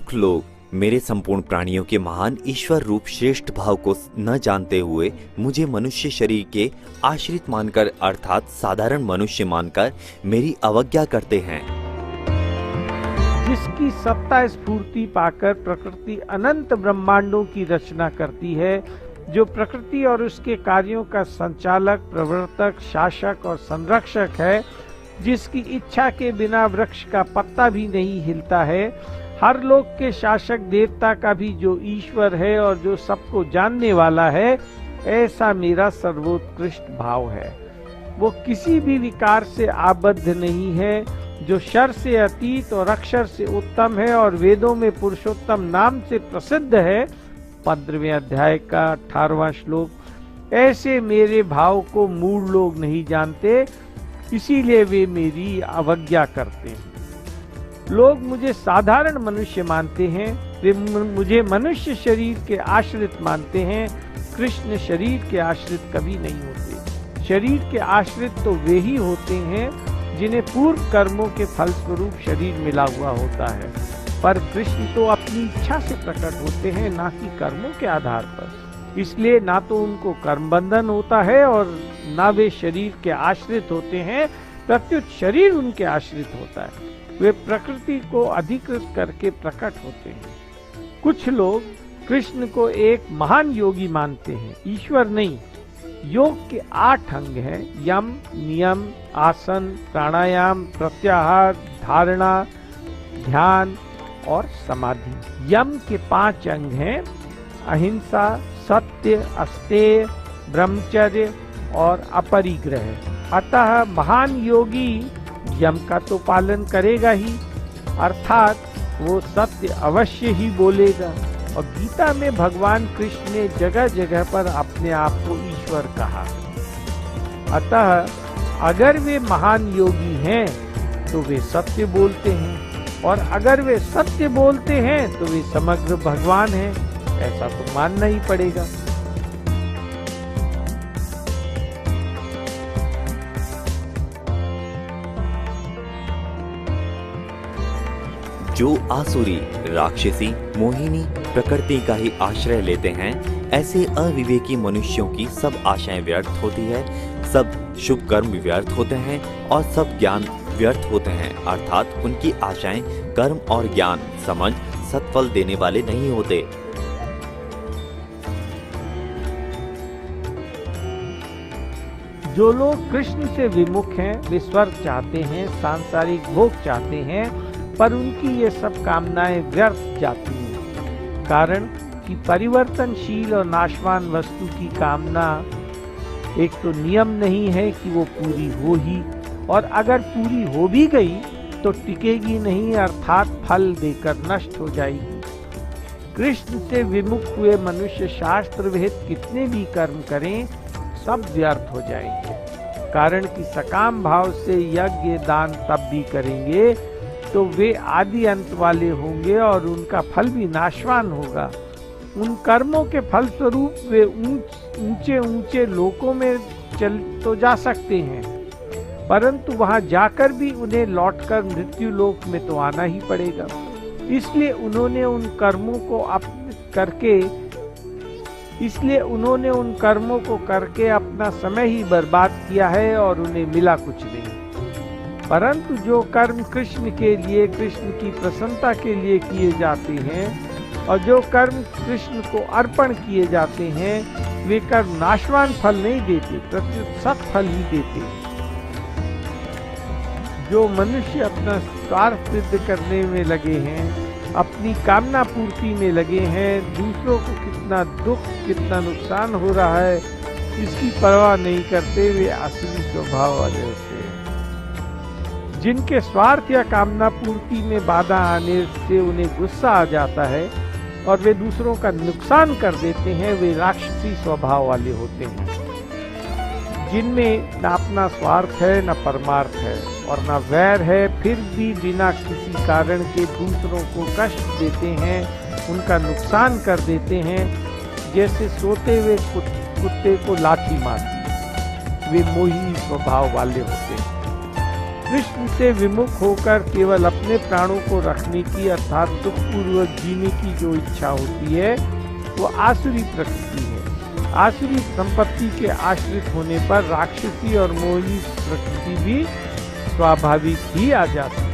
मूर्ख लोग मेरे संपूर्ण प्राणियों के महान ईश्वर रूप श्रेष्ठ भाव को न जानते हुए मुझे मनुष्य शरीर के आश्रित मानकर अर्थात साधारण मनुष्य मानकर मेरी अवज्ञा करते हैं। जिसकी सत्ता स्फूर्ति पाकर प्रकृति अनंत ब्रह्मांडों की रचना करती है, जो प्रकृति और उसके कार्यों का संचालक, प्रवर्तक, शासक और संरक्षक है, जिसकी इच्छा के बिना वृक्ष का पत्ता भी नहीं हिलता है, हर लोक के शासक देवता का भी जो ईश्वर है और जो सबको जानने वाला है, ऐसा मेरा सर्वोत्कृष्ट भाव है। वो किसी भी विकार से आबद्ध नहीं है, जो शर से अतीत और अक्षर से उत्तम है और वेदों में पुरुषोत्तम नाम से प्रसिद्ध है। 15वें अध्याय का 18वां श्लोक। ऐसे मेरे भाव को मूढ़ लोग नहीं जानते, इसीलिए वे मेरी अवज्ञा करते हैं। लोग मुझे साधारण मनुष्य मानते हैं, वे मुझे मनुष्य शरीर के आश्रित मानते हैं। कृष्ण शरीर के आश्रित कभी नहीं होते। शरीर के आश्रित तो वे ही होते हैं जिन्हें पूर्व कर्मों के फलस्वरूप शरीर मिला हुआ होता है, पर कृष्ण तो अपनी इच्छा से प्रकट होते हैं, ना कि कर्मों के आधार पर। इसलिए ना तो उनको कर्म बंधन होता है और ना वे शरीर के आश्रित होते हैं, प्रत्युत शरीर उनके आश्रित होता है। वे प्रकृति को अधिकृत करके प्रकट होते हैं। कुछ लोग कृष्ण को एक महान योगी मानते हैं, ईश्वर नहीं। योग के 8 अंग हैं: यम, नियम, आसन, प्राणायाम, प्रत्याहार, धारणा, ध्यान और समाधि। यम के 5 अंग हैं: अहिंसा, सत्य, अस्तेय, ब्रह्मचर्य और अपरिग्रह। अतः महान योगी यम का तो पालन करेगा ही, अर्थात वो सत्य अवश्य ही बोलेगा। और गीता में भगवान कृष्ण ने जगह जगह पर अपने आप को ईश्वर कहा। अतः अगर वे महान योगी हैं तो वे सत्य बोलते हैं, और अगर वे सत्य बोलते हैं तो वे समग्र भगवान हैं, ऐसा तो मानना ही पड़ेगा। जो आसुरी, राक्षसी, मोहिनी प्रकृति का ही आश्रय लेते हैं, ऐसे अविवेकी मनुष्यों की सब आशाएं व्यर्थ होती है, सब शुभ कर्म व्यर्थ होते हैं और सब ज्ञान व्यर्थ होते हैं। अर्थात उनकी आशाएं, कर्म और ज्ञान समझ सत्फल देने वाले नहीं होते। जो लोग कृष्ण से विमुख हैं, वे स्वर्ग चाहते हैं, सांसारिक भोग चाहते हैं, पर उनकी ये सब कामनाएं व्यर्थ जाती हैं। कारण कि परिवर्तनशील और नाशवान वस्तु की कामना एक तो नियम नहीं है कि वो पूरी हो ही, और अगर पूरी हो भी गई तो टिकेगी नहीं, अर्थात फल देकर नष्ट हो जाएगी। कृष्ण से विमुख हुए मनुष्य शास्त्र विहित कितने भी कर्म करें, सब व्यर्थ हो जाएंगे। कारण कि सकाम भाव से यज्ञ दान तब भी करेंगे तो वे आदि अंत वाले होंगे और उनका फल भी नाशवान होगा। उन कर्मों के फलस्वरूप वे ऊंचे ऊंचे लोकों में चल तो जा सकते हैं, परंतु वहां जाकर भी उन्हें लौटकर मृत्यु लोक में तो आना ही पड़ेगा। इसलिए उन्होंने उन कर्मों को करके अपना समय ही बर्बाद किया है और उन्हें मिला कुछ नहीं। परंतु जो कर्म कृष्ण के लिए, कृष्ण की प्रसन्नता के लिए किए जाते हैं और जो कर्म कृष्ण को अर्पण किए जाते हैं, वे कर्म नाशवान फल नहीं देते, प्रत्युत सत्फल ही देते। जो मनुष्य अपना स्वार्थ सिद्ध करने में लगे हैं, अपनी कामना पूर्ति में लगे हैं, दूसरों को कितना दुख, कितना नुकसान हो रहा है, इसकी परवाह नहीं करते, वे असली स्वभाव वाले होते हैं। जिनके स्वार्थ या कामना पूर्ति में बाधा आने से उन्हें गुस्सा आ जाता है और वे दूसरों का नुकसान कर देते हैं, वे राक्षसी स्वभाव वाले होते हैं। जिनमें न अपना स्वार्थ है, न परमार्थ है और न वैर है, फिर भी बिना किसी कारण के दूसरों को कष्ट देते हैं, उनका नुकसान कर देते हैं, जैसे सोते हुए कुत्ते को लाठी मारती। वे मोही स्वभाव वाले होते हैं। कृष्ण से विमुख होकर केवल अपने प्राणों को रखने की अर्थात सुखपूर्वक जीने की जो इच्छा होती है वो आसुरी प्रकृति है। आसुरी संपत्ति के आश्रित होने पर राक्षसी और मोहिनी प्रकृति भी स्वाभाविक ही आ जाती है।